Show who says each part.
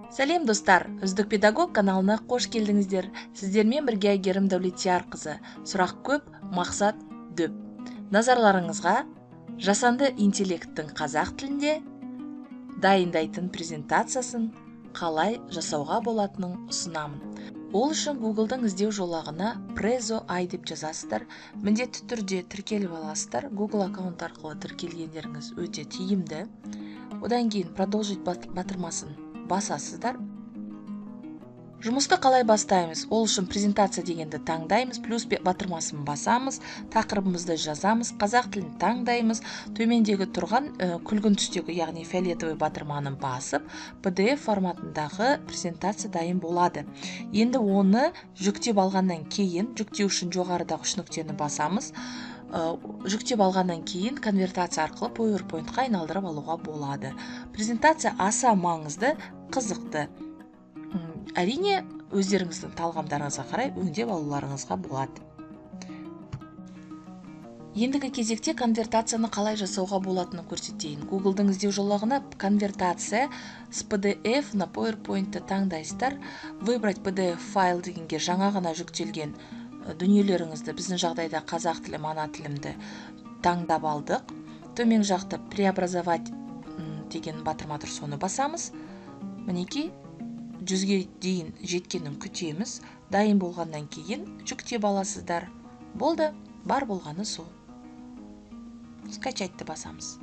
Speaker 1: Сәлем достар, Үздік педагог каналына қош келдіңіздер. Сіздермен бірге Әйгерім Дәулетиярқызы. Сұрақ көп, мақсат дөп. Назарларыңызға жасанды интеллекттің қазақ тілінде дайындайтын презентациясын қалай жасауға болатынын ұсынамын. Ол үшін Google-дың іздеу жолағына Prezo I деп жазасыздар. Міндетті түрде тіркеліп аласыздар. Google аккаунт арқылы тіркелгендеріңіз өте тиімді. Одан кейін продолжить батырмасын басасыздар. Жұмысты қалай бастаймыз? Ол үшін презентация дегенді таңдаймыз, плюс батырмасын басамыз, тақырыбымызды жазамыз, қазақ тілін таңдаймыз, төмендегі тұрған күлгін түстегі, яғни фиолетовый батырманы басып, PDF форматындағы презентация дайын болады. Енді оны жүктеп алғаннан кейін, жүктеу үшін жоғарыдағы үш нүктені басамыз. Жүктеп алғаннан кейін конвертация арқылы PowerPoint-қа айналдырып алуға болады. Презентация аса маңызды, қызықты. Әрине, өздеріңіздің талғамдарыңызға қарай өңдеп алуларыңызға болады. Ендігі кезекте конвертацияны қалай жасауға болатынын көрсетейін. Google-дың іздеу жолағына конвертация с PDF на PowerPoint-ты таңдайсыздар. Выбрать PDF файл дегенге жаңа ғана жүктелген дүниелеріңізді, біздің жағдайда қазақ тілім, ана тілімді таңдап алдық. Төмен жақта преобразовать деген батырма тұр, соны басамыз. Мінекей 100-ге дейін жеткенін күтеміз. Дайын болғаннан кейін жүктеп аласыздар. Болды, бар болғаны сол. Скачайтты басамыз.